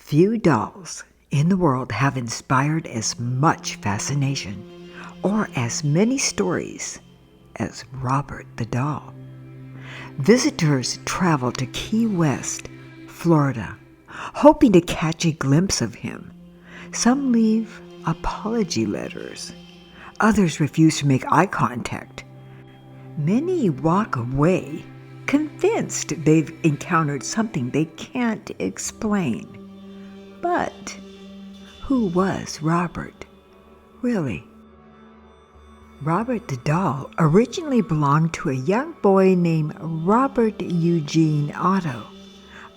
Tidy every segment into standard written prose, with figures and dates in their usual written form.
Few dolls in the world have inspired as much fascination or as many stories as Robert the doll. Visitors travel to Key West, Florida, hoping to catch a glimpse of him. Some leave apology letters. Others refuse to make eye contact. Many walk away convinced they've encountered something they can't explain. But who was Robert, really? Robert the doll originally belonged to a young boy named Robert Eugene Otto,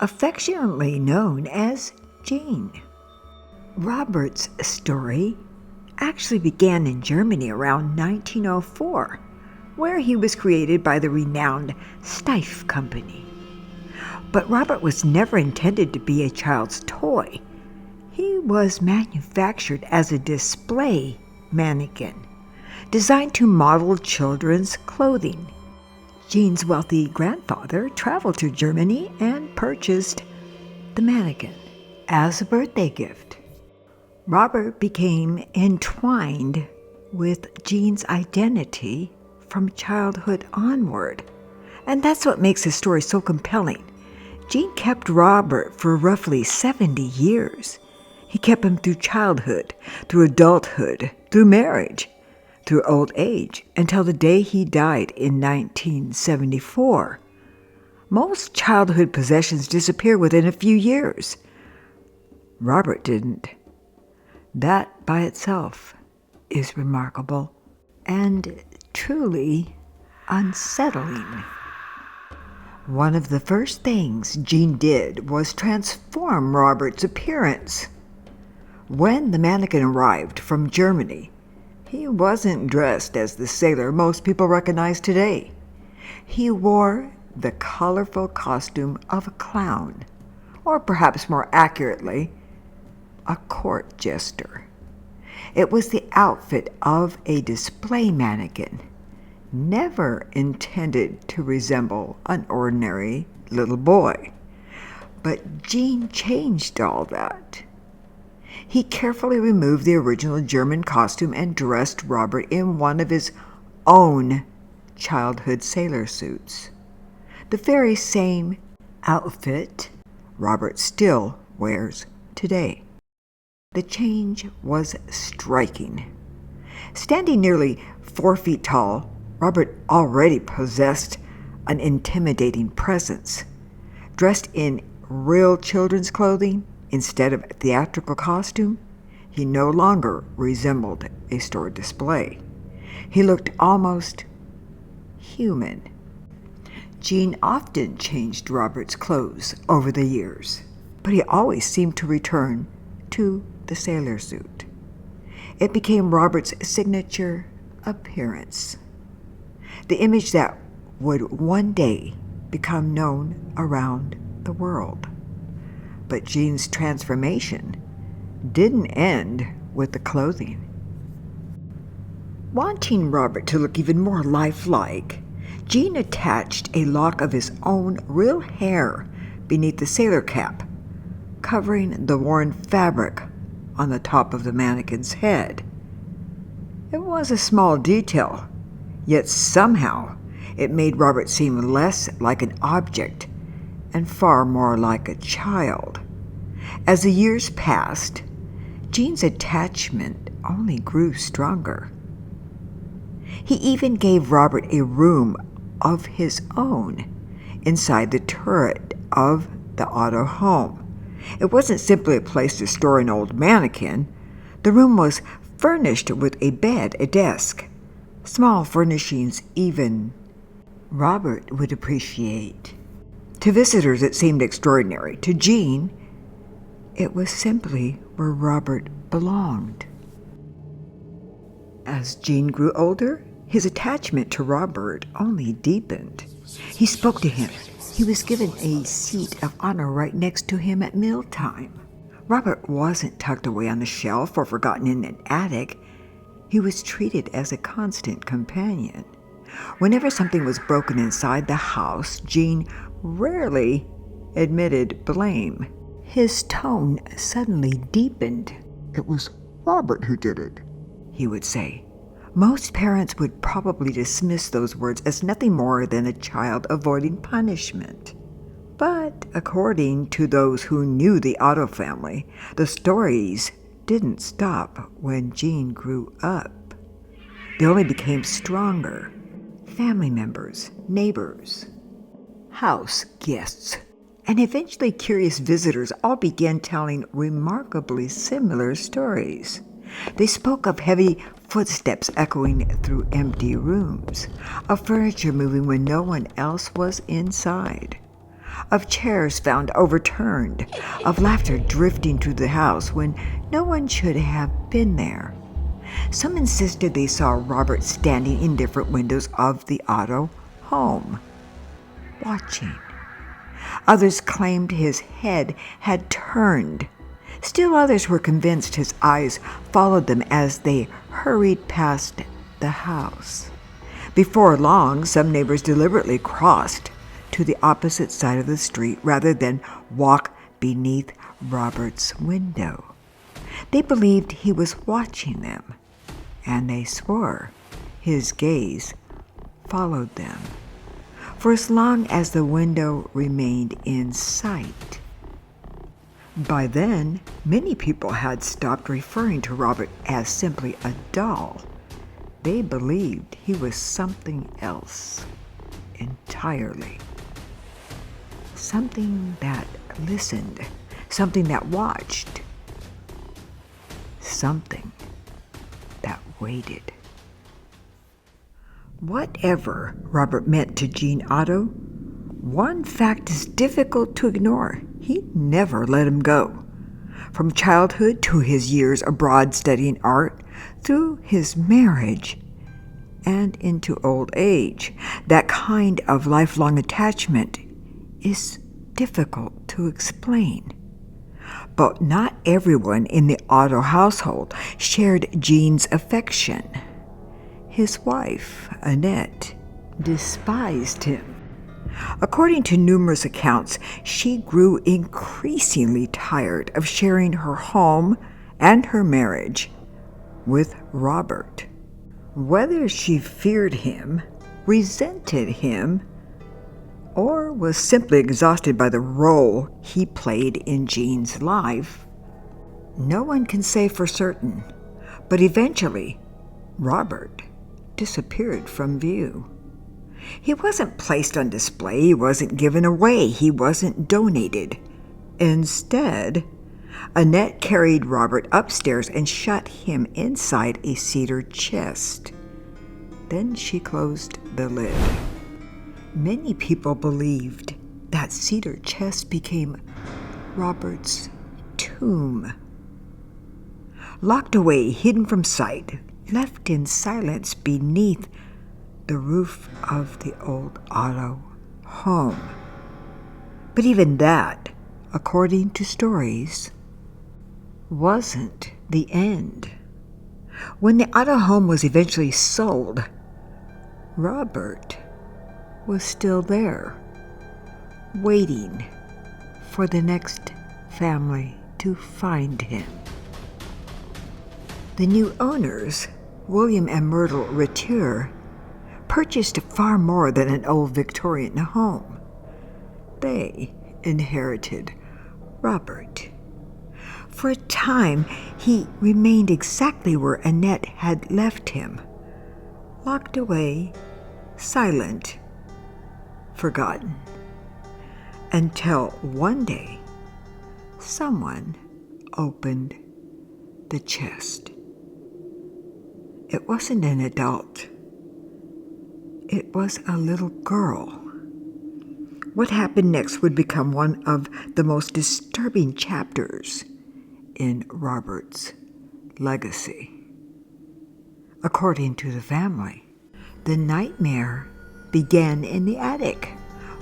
affectionately known as Gene. Robert's story actually began in Germany around 1904, where he was created by the renowned Steiff Company. But Robert was never intended to be a child's toy. He was manufactured as a display mannequin, designed to model children's clothing. Gene's wealthy grandfather traveled to Germany and purchased the mannequin as a birthday gift. Robert became entwined with Gene's identity from childhood onward, and that's what makes his story so compelling. Gene kept Robert for roughly 70 years. He kept him through childhood, through adulthood, through marriage, through old age, until the day he died in 1974. Most childhood possessions disappear within a few years. Robert didn't. That by itself is remarkable and truly unsettling. One of the first things Gene did was transform Robert's appearance. When the mannequin arrived from Germany, he wasn't dressed as the sailor most people recognize today. He wore the colorful costume of a clown, or perhaps more accurately, a court jester. It was the outfit of a display mannequin, never intended to resemble an ordinary little boy. But Gene changed all that. He carefully removed the original German costume and dressed Robert in one of his own childhood sailor suits. The very same outfit Robert still wears today. The change was striking. Standing nearly 4 feet tall, Robert already possessed an intimidating presence. Dressed in real children's clothing instead of theatrical costume, he no longer resembled a store display. He looked almost human. Gene often changed Robert's clothes over the years, but he always seemed to return to the sailor suit. It became Robert's signature appearance, the image that would one day become known around the world. But Gene's transformation didn't end with the clothing. Wanting Robert to look even more lifelike, Gene attached a lock of his own real hair beneath the sailor cap, covering the worn fabric on the top of the mannequin's head. It was a small detail, yet somehow it made Robert seem less like an object and far more like a child. As the years passed, Gene's attachment only grew stronger. He even gave Robert a room of his own inside the turret of the Otto home. It wasn't simply a place to store an old mannequin. The room was furnished with a bed, a desk, small furnishings even Robert would appreciate. To visitors, it seemed extraordinary. To Gene, it was simply where Robert belonged. As Gene grew older, his attachment to Robert only deepened. He spoke to him. He was given a seat of honor right next to him at mealtime. Robert wasn't tucked away on a shelf or forgotten in an attic. He was treated as a constant companion. Whenever something was broken inside the house, Gene rarely admitted blame. His tone suddenly deepened. "It was Robert who did it," he would say. Most parents would probably dismiss those words as nothing more than a child avoiding punishment. But according to those who knew the Otto family, the stories didn't stop when Jean grew up. They only became stronger. Family members, neighbors, house guests, and eventually curious visitors all began telling remarkably similar stories. They spoke of heavy footsteps echoing through empty rooms, of furniture moving when no one else was inside, of chairs found overturned, of laughter drifting through the house when no one should have been there. Some insisted they saw Robert standing in different windows of the Otto home, watching. Others claimed his head had turned. Still others were convinced his eyes followed them as they hurried past the house. Before long, some neighbors deliberately crossed to the opposite side of the street rather than walk beneath Robert's window. They believed he was watching them, and they swore his gaze followed them for as long as the window remained in sight. By then, many people had stopped referring to Robert as simply a doll. They believed he was something else entirely. Something that listened, something that watched, something that waited. Whatever Robert meant to Jean Otto, one fact is difficult to ignore. He never let him go. From childhood to his years abroad studying art, through his marriage, and into old age, that kind of lifelong attachment is difficult to explain. But not everyone in the Otto household shared Jean's affection. His wife, Annette, despised him. According to numerous accounts, she grew increasingly tired of sharing her home and her marriage with Robert. Whether she feared him, resented him, or was simply exhausted by the role he played in Jean's life, no one can say for certain. But eventually, Robert disappeared from view. He wasn't placed on display, he wasn't given away, he wasn't donated. Instead, Annette carried Robert upstairs and shut him inside a cedar chest. Then she closed the lid. Many people believed that cedar chest became Robert's tomb. Locked away, hidden from sight, left in silence beneath the roof of the old Otto home. But even that, according to stories, wasn't the end. When the Otto home was eventually sold, Robert was still there, waiting for the next family to find him. The new owners, William and Myrtle Retier, purchased far more than an old Victorian home. They inherited Robert. For a time, he remained exactly where Annette had left him, locked away, silent, forgotten, until one day, someone opened the chest. It wasn't an adult. It was a little girl. What happened next would become one of the most disturbing chapters in Robert's legacy. According to the family, the nightmare began in the attic,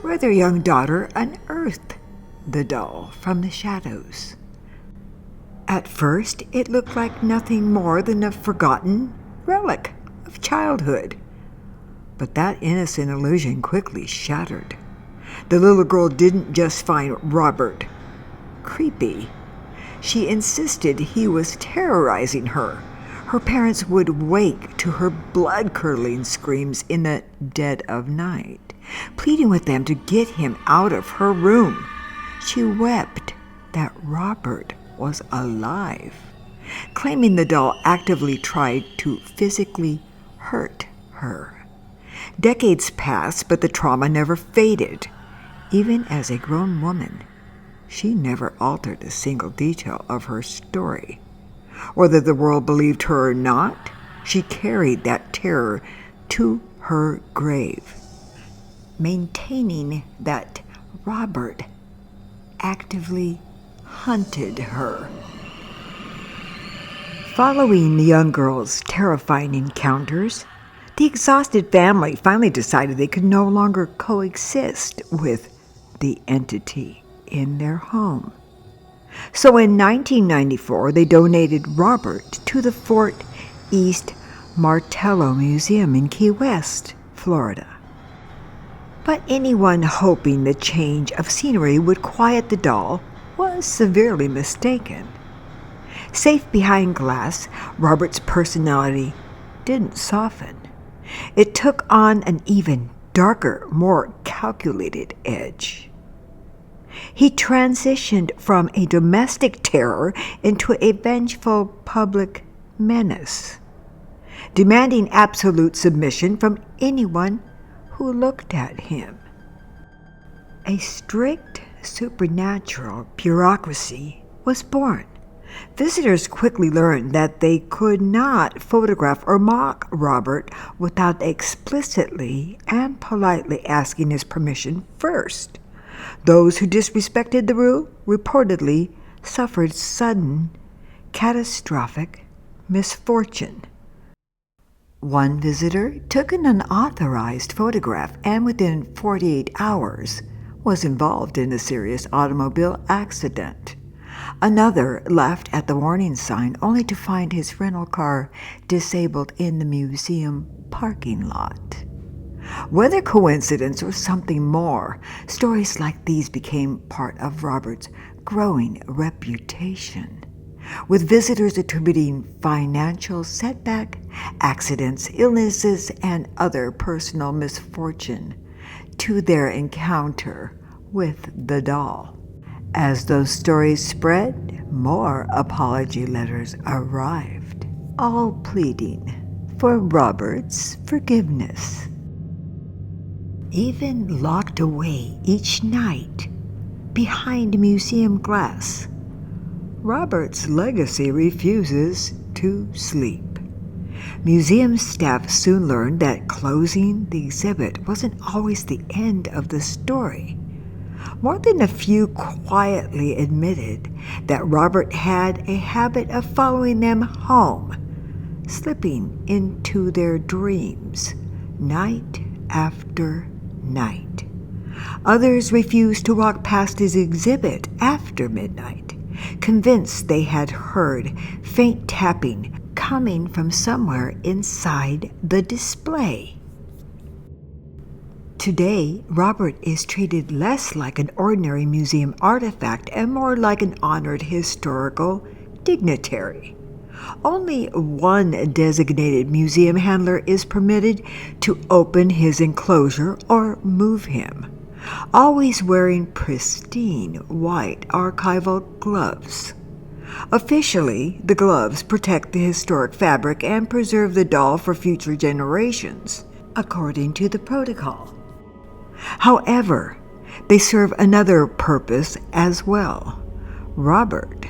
where their young daughter unearthed the doll from the shadows. At first, it looked like nothing more than a forgotten relic of childhood. But that innocent illusion quickly shattered. The little girl didn't just find Robert. creepy. She insisted he was terrorizing her. Her parents would wake to her blood-curdling screams in the dead of night, pleading with them to get him out of her room. She wept that Robert was alive, claiming the doll actively tried to physically hurt her. Decades passed, but the trauma never faded. Even as a grown woman, she never altered a single detail of her story. Whether the world believed her or not, she carried that terror to her grave, maintaining that Robert actively hunted her. Following the young girl's terrifying encounters, the exhausted family finally decided they could no longer coexist with the entity in their home. So in 1994, they donated Robert to the Fort East Martello Museum in Key West, Florida. But anyone hoping the change of scenery would quiet the doll was severely mistaken. Safe behind glass, Robert's personality didn't soften. It took on an even darker, more calculated edge. He transitioned from a domestic terror into a vengeful public menace, demanding absolute submission from anyone who looked at him. A strict supernatural bureaucracy was born. Visitors quickly learned that they could not photograph or mock Robert without explicitly and politely asking his permission first. Those who disrespected the rule reportedly suffered sudden, catastrophic misfortune. One visitor took an unauthorized photograph and within 48 hours was involved in a serious automobile accident. Another left at the warning sign only to find his rental car disabled in the museum parking lot. Whether coincidence or something more, stories like these became part of Robert's growing reputation, with visitors attributing financial setback, accidents, illnesses, and other personal misfortune to their encounter with the doll. As those stories spread, more apology letters arrived, all pleading for Robert's forgiveness. Even locked away each night behind museum glass, Robert's legacy refuses to sleep. Museum staff soon learned that closing the exhibit wasn't always the end of the story. More than a few quietly admitted that Robert had a habit of following them home, slipping into their dreams night after night. Others refused to walk past his exhibit after midnight, convinced they had heard faint tapping coming from somewhere inside the display. Today, Robert is treated less like an ordinary museum artifact and more like an honored historical dignitary. Only one designated museum handler is permitted to open his enclosure or move him, always wearing pristine white archival gloves. Officially, the gloves protect the historic fabric and preserve the doll for future generations, according to the protocol. However, they serve another purpose as well. Robert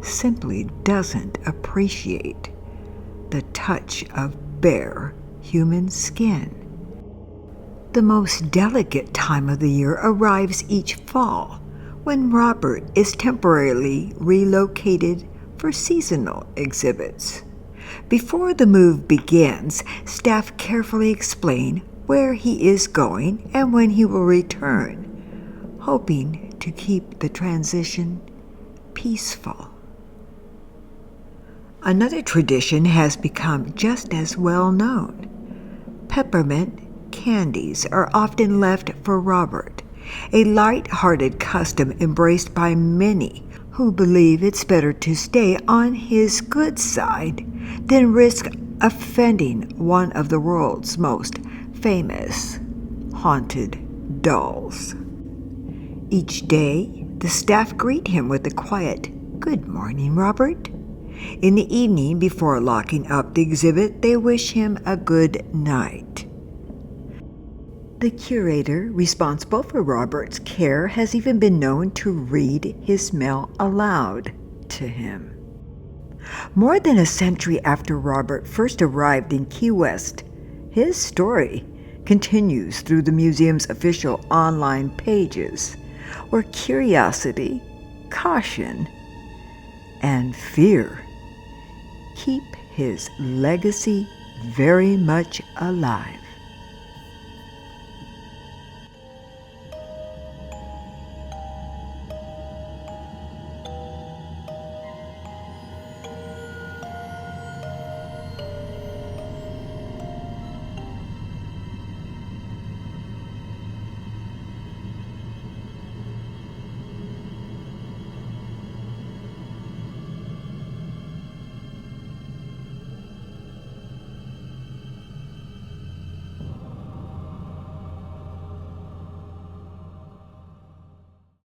simply doesn't appreciate the touch of bare human skin. The most delicate time of the year arrives each fall, when Robert is temporarily relocated for seasonal exhibits. Before the move begins, staff carefully explain where he is going and when he will return, hoping to keep the transition peaceful. Another tradition has become just as well known. Peppermint candies are often left for Robert, a light-hearted custom embraced by many who believe it's better to stay on his good side than risk offending one of the world's most famous haunted dolls. Each day, the staff greet him with a quiet, "Good morning, Robert." In the evening, before locking up the exhibit, they wish him a good night. The curator responsible for Robert's care has even been known to read his mail aloud to him. More than a century after Robert first arrived in Key West, his story continues through the museum's official online pages, where curiosity, caution, and fear keep his legacy very much alive.